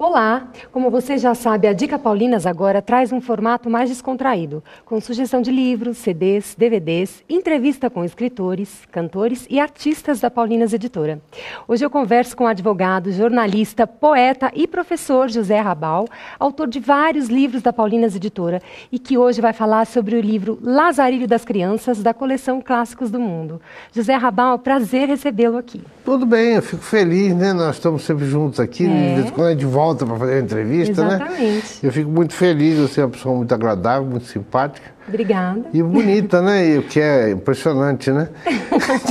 Olá! Como você já sabe, a Dica Paulinas agora traz um formato mais descontraído, com sugestão de livros, CDs, DVDs, entrevista com escritores, cantores e artistas da Paulinas Editora. Hoje eu converso com o advogado, jornalista, poeta e professor José Rabal, autor de vários livros da Paulinas Editora, e que hoje vai falar sobre o livro Lazarilho das Crianças, da coleção Clássicos do Mundo. José Rabal, prazer recebê-lo aqui. Tudo bem, eu fico feliz, né? Nós estamos sempre juntos aqui, de vez em quando a gente volta para fazer a entrevista, Exatamente. Né? Eu fico muito feliz, você é uma pessoa muito agradável, muito simpática. Obrigada. E bonita, né? E o que é impressionante, né?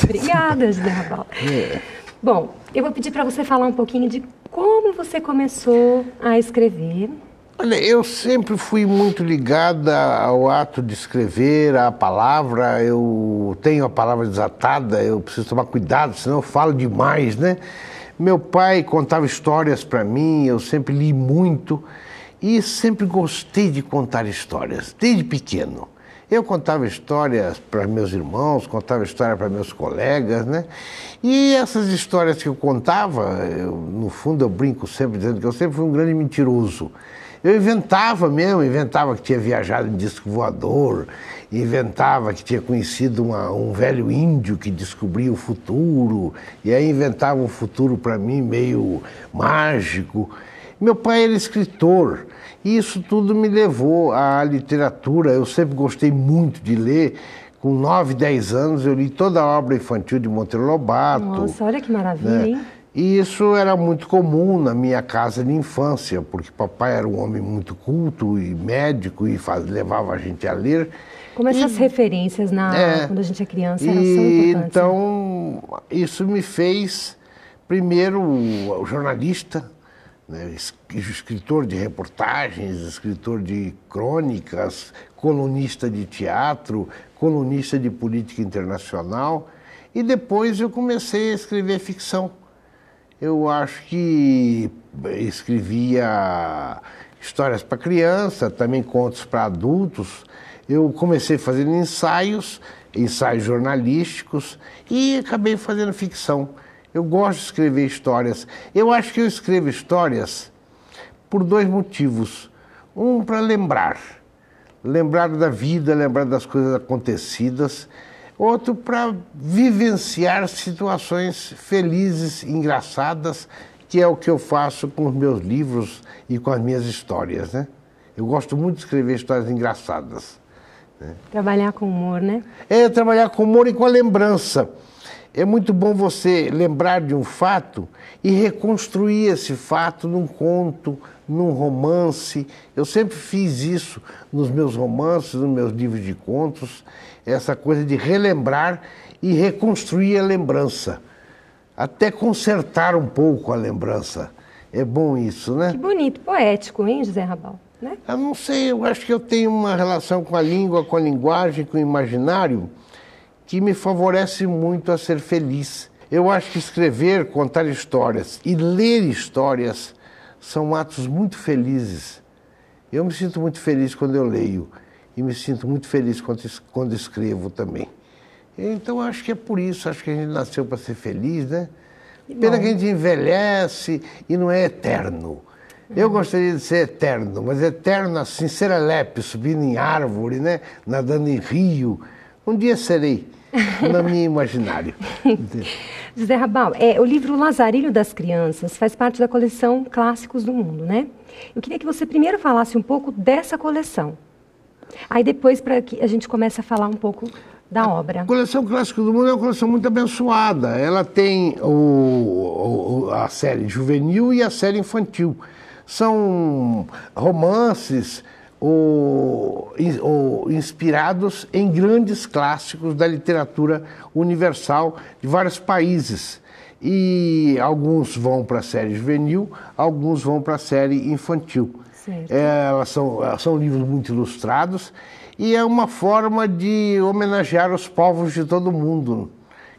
Obrigada, José Rabal. Bom, eu vou pedir para você falar um pouquinho de como você começou a escrever. Olha, eu sempre fui muito ligada ao ato de escrever, à palavra. Eu tenho a palavra desatada, eu preciso tomar cuidado, senão eu falo demais, né? Meu pai contava histórias para mim, eu sempre li muito e sempre gostei de contar histórias, desde pequeno. Eu contava histórias para meus irmãos, contava histórias para meus colegas, né? E essas histórias que eu contava, no fundo eu brinco sempre dizendo que eu sempre fui um grande mentiroso. Eu inventava mesmo, inventava que tinha viajado em disco voador, inventava que tinha conhecido um velho índio que descobria o futuro, e aí inventava um futuro para mim meio mágico. Meu pai era escritor, e isso tudo me levou à literatura. Eu sempre gostei muito de ler. Com 9, 10 anos eu li toda a obra infantil de Monteiro Lobato. Nossa, olha que maravilha, né? hein? E isso era muito comum na minha casa de infância, porque papai era um homem muito culto e médico e levava a gente a ler. Como essas referências quando a gente é criança elas são importantes. Então, isso me fez, primeiro, jornalista, né, escritor de reportagens, escritor de crônicas, colunista de teatro, colunista de política internacional, e depois eu comecei a escrever ficção. Eu acho que escrevia histórias para criança, também contos para adultos. Eu comecei fazendo ensaios jornalísticos e acabei fazendo ficção. Eu gosto de escrever histórias. Eu acho que eu escrevo histórias por dois motivos. Um, para lembrar da vida, lembrar das coisas acontecidas. Outro, para vivenciar situações felizes, engraçadas, que é o que eu faço com os meus livros e com as minhas histórias, né? Eu gosto muito de escrever histórias engraçadas. Né? Trabalhar com humor, né? É, trabalhar com humor e com a lembrança. É muito bom você lembrar de um fato e reconstruir esse fato num conto, num romance. Eu sempre fiz isso nos meus romances, nos meus livros de contos, essa coisa de relembrar e reconstruir a lembrança, até consertar um pouco a lembrança. É bom isso, né? Que bonito, poético, hein, José Rabal? Né? Eu não sei, eu acho que eu tenho uma relação com a língua, com a linguagem, com o imaginário, que me favorece muito a ser feliz. Eu acho que escrever, contar histórias e ler histórias são atos muito felizes. Eu me sinto muito feliz quando eu leio e me sinto muito feliz quando escrevo também. Então acho que é por isso, acho que a gente nasceu para ser feliz, né? Pena que a gente envelhece e não é eterno. Eu gostaria de ser eterno, mas eterno assim, serelepe, subindo em árvore, né? Nadando em rio. Um dia serei, no meu imaginário. José Rabal, o livro Lazarilho das Crianças faz parte da coleção Clássicos do Mundo, né? Eu queria que você primeiro falasse um pouco dessa coleção. Aí depois, para que a gente comece a falar um pouco da obra. A coleção Clássicos do Mundo é uma coleção muito abençoada. Ela tem a série juvenil e a série infantil. São romances inspirados em grandes clássicos da literatura universal de vários países. E alguns vão para a série juvenil, alguns vão para a série infantil. Elas são livros muito ilustrados e é uma forma de homenagear os povos de todo mundo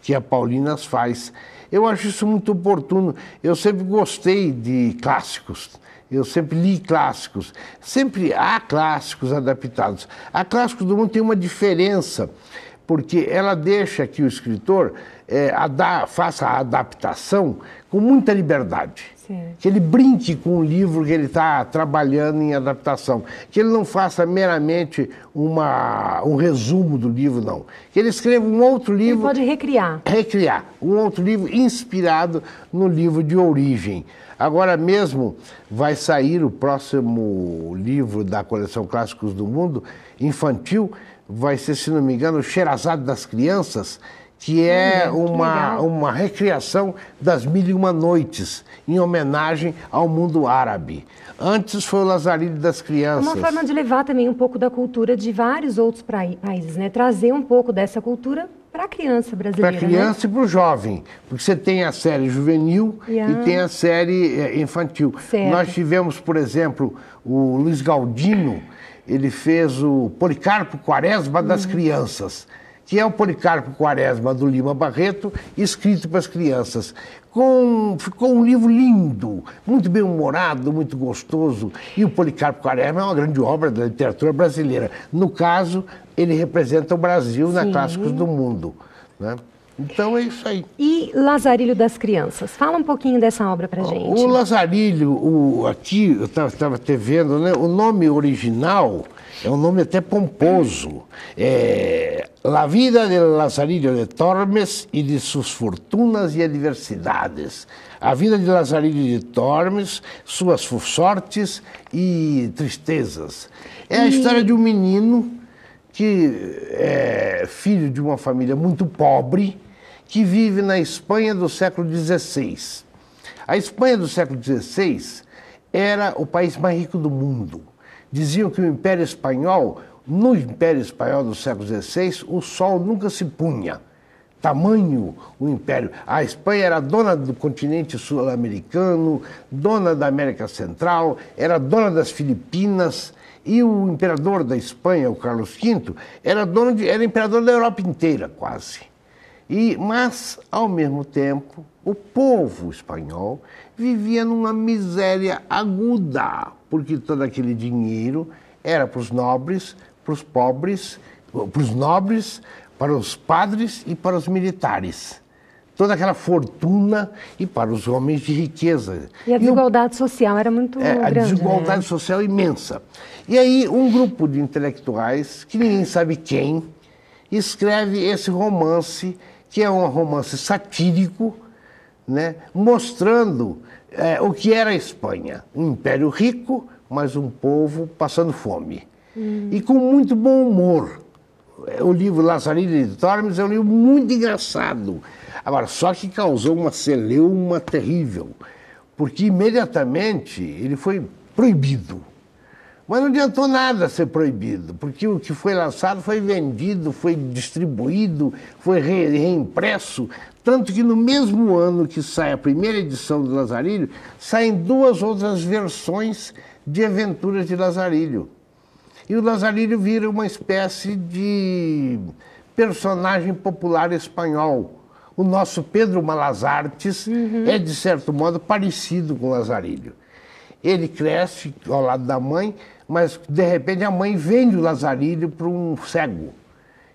que a Paulinas faz. Eu acho isso muito oportuno. Eu sempre gostei de clássicos. Eu sempre li clássicos. Sempre há clássicos adaptados. A Clássicos do Mundo tem uma diferença, porque ela deixa que o escritor faça a adaptação com muita liberdade. Certo. Que ele brinque com o livro que ele está trabalhando em adaptação. Que ele não faça meramente um resumo do livro, não. Que ele escreva um outro livro... Ele pode recriar. Recriar. Um outro livro inspirado no livro de origem. Agora mesmo vai sair o próximo livro da coleção Clássicos do Mundo, infantil, vai ser, se não me engano, o Sherazade das Crianças, que é uma recriação das Mil e Uma Noites, em homenagem ao mundo árabe. Antes foi o Lazarilho das Crianças. Uma forma de levar também um pouco da cultura de vários outros países, né? Trazer um pouco dessa cultura para a criança brasileira. Para a criança, né? E para o jovem. Porque você tem a série juvenil e tem a série infantil. Certo. Nós tivemos, por exemplo, o Luiz Galdino, ele fez o Policarpo Quaresma das Crianças, que é o Policarpo Quaresma do Lima Barreto, escrito para as crianças. Ficou um livro lindo, muito bem-humorado, muito gostoso. E o Policarpo Quaresma é uma grande obra da literatura brasileira. No caso, ele representa o Brasil na Clássicos do Mundo, né? Então é isso aí. E Lazarilho das Crianças? Fala um pouquinho dessa obra pra gente. O Lazarilho, aqui, eu estava te vendo, né? O nome original é um nome até pomposo. La vida de Lazarillo de Tormes e de suas fortunas e adversidades. A vida de Lazarillo de Tormes, suas sortes e tristezas. É a história de um menino que é filho de uma família muito pobre, que vive na Espanha do século XVI. A Espanha do século XVI era o país mais rico do mundo. Diziam que no Império Espanhol do século XVI, o sol nunca se punha. Tamanho o império. A Espanha era dona do continente sul-americano, dona da América Central, era dona das Filipinas, e o imperador da Espanha, o Carlos V, era imperador da Europa inteira, quase. Mas, ao mesmo tempo, o povo espanhol vivia numa miséria aguda, porque todo aquele dinheiro era para os nobres, para os pobres, para os nobres, para os padres e para os militares. Toda aquela fortuna e para os homens de riqueza. E a desigualdade social era muito grande. A desigualdade social imensa. E aí um grupo de intelectuais, que ninguém sabe quem, escreve esse romance, que é um romance satírico, né, mostrando o que era a Espanha. Um império rico, mas um povo passando fome. E com muito bom humor. O livro Lazarillo de Tormes é um livro muito engraçado. Agora, só que causou uma celeuma terrível, porque imediatamente ele foi proibido. Mas não adiantou nada ser proibido, porque o que foi lançado foi vendido, foi distribuído, foi reimpresso, tanto que no mesmo ano que sai a primeira edição do Lazarillo, saem 2 outras versões de Aventuras de Lazarillo. E o Lazarillo vira uma espécie de personagem popular espanhol. O nosso Pedro Malazartes é, de certo modo, parecido com o Lazarillo. Ele cresce ao lado da mãe, mas, de repente, a mãe vende o Lazarillo para um cego.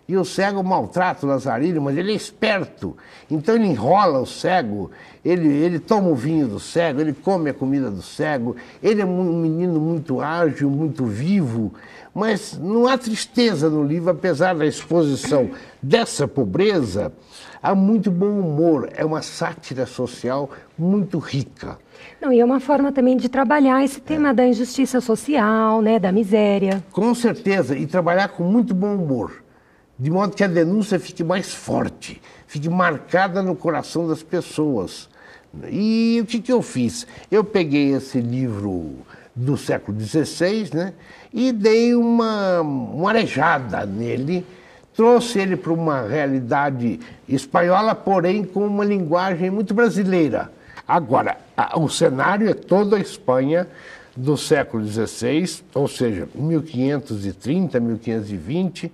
E o cego maltrata o Lazarillo, mas ele é esperto. Então ele enrola o cego, ele toma o vinho do cego, ele come a comida do cego. Ele é um menino muito ágil, muito vivo. Mas não há tristeza no livro, apesar da exposição dessa pobreza, há muito bom humor. É uma sátira social muito rica. Não, e é uma forma também de trabalhar esse tema da injustiça social, né, da miséria. Com certeza, e trabalhar com muito bom humor, de modo que a denúncia fique mais forte, fique marcada no coração das pessoas. E o que eu fiz? Eu peguei esse livro do século XVI, né, e dei uma arejada nele, trouxe ele para uma realidade espanhola, porém com uma linguagem muito brasileira. Agora, o cenário é toda a Espanha do século XVI, ou seja, 1530, 1520,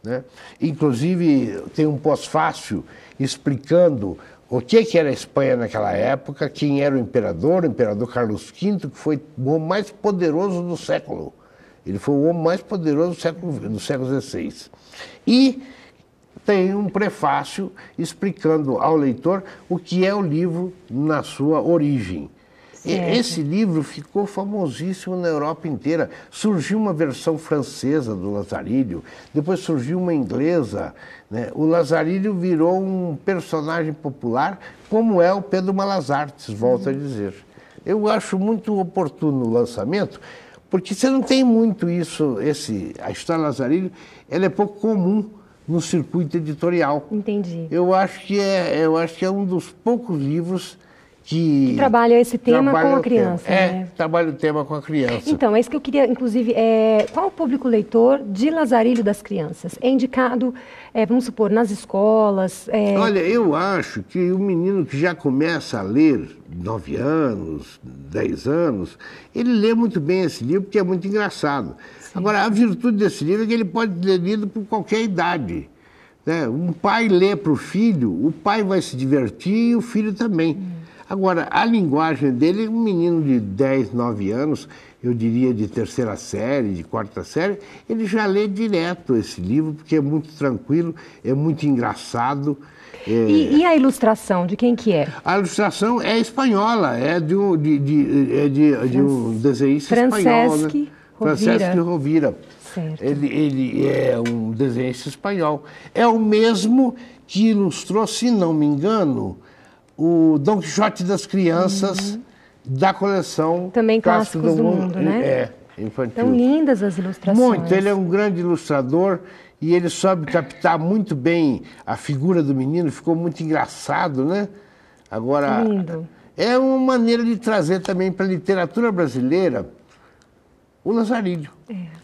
né? Inclusive tem um pós-fácil explicando o que era a Espanha naquela época, quem era o imperador Carlos V, que foi o homem mais poderoso do século. Ele foi o homem mais poderoso do século XVI. E tem um prefácio explicando ao leitor o que é o livro na sua origem. Esse livro ficou famosíssimo na Europa inteira. Surgiu uma versão francesa do Lazarilho, depois surgiu uma inglesa, né? O Lazarilho virou um personagem popular, como é o Pedro Malas Artes, volto a dizer. Eu acho muito oportuno o lançamento, porque você não tem muito isso, a história do Lazarilho, ela é pouco comum no circuito editorial. Entendi. Eu acho que é um dos poucos livros que trabalha esse tema com a criança. Trabalha o tema com a criança. Então, é isso que eu queria, inclusive, qual o público leitor de Lazarilho das Crianças? É indicado, vamos supor, nas escolas? Olha, eu acho que o menino que já começa a ler, 9 anos, 10 anos, ele lê muito bem esse livro, porque é muito engraçado. Sim. Agora, a virtude desse livro é que ele pode ser lido por qualquer idade. Né? Um pai lê para o filho, o pai vai se divertir e o filho também. Agora, a linguagem dele, um menino de 10, 9 anos, eu diria de 3ª série, de 4ª série, ele já lê direto esse livro, porque é muito tranquilo, é muito engraçado. E a ilustração, de quem que é? A ilustração é espanhola, é de um desenhista espanhol, né? Francesco Rovira. Certo. Ele é um desenhista espanhol. É o mesmo que ilustrou, se não me engano, o Dom Quixote das Crianças, da coleção também Clássicos do Mundo, né? Infantil. Tão lindas as ilustrações. Muito, ele é um grande ilustrador e ele soube captar muito bem a figura do menino, ficou muito engraçado, né? Agora, lindo. É uma maneira de trazer também para a literatura brasileira o Lazarilho.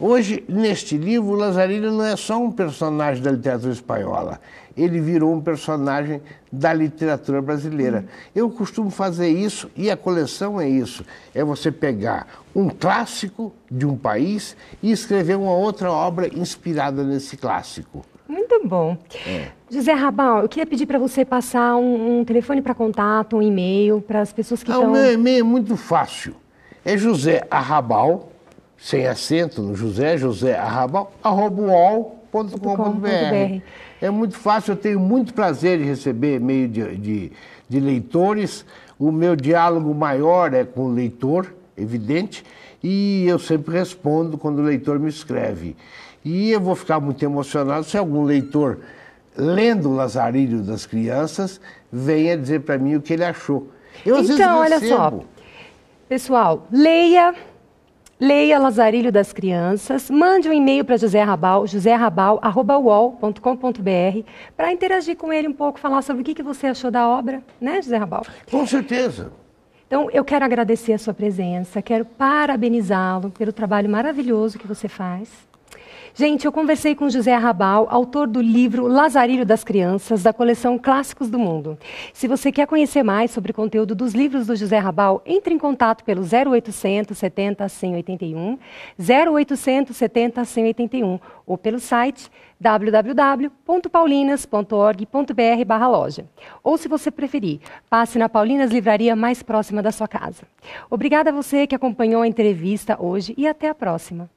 Hoje, neste livro, o Lazarilho não é só um personagem da literatura espanhola, ele virou um personagem da literatura brasileira. Eu costumo fazer isso, e a coleção é isso, é você pegar um clássico de um país e escrever uma outra obra inspirada nesse clássico. Muito bom. José Rabal, eu queria pedir para você passar um telefone para contato, um e-mail, para as pessoas que estão... O meu e-mail é muito fácil, é José Arrabal, sem acento no José Arrabal, @uol.com.br. É muito fácil, eu tenho muito prazer em receber e-mail de leitores. O meu diálogo maior é com o leitor, evidente, e eu sempre respondo quando o leitor me escreve. E eu vou ficar muito emocionado se algum leitor, lendo o Lazarilho das Crianças, venha dizer para mim o que ele achou. Eu, às vezes, olha só, pessoal, leia Lazarilho das Crianças, mande um e-mail para José Rabal, joserrabal@uol.com.br, para interagir com ele um pouco, falar sobre o que você achou da obra, né, José Rabal? Com certeza. Então, eu quero agradecer a sua presença, quero parabenizá-lo pelo trabalho maravilhoso que você faz. Gente, eu conversei com José Rabal, autor do livro Lazarilho das Crianças, da coleção Clássicos do Mundo. Se você quer conhecer mais sobre o conteúdo dos livros do José Rabal, entre em contato pelo 0800 70 181, 0800 70 181, ou pelo site www.paulinas.org.br/loja. Ou, se você preferir, passe na Paulinas Livraria mais próxima da sua casa. Obrigada a você que acompanhou a entrevista hoje e até a próxima.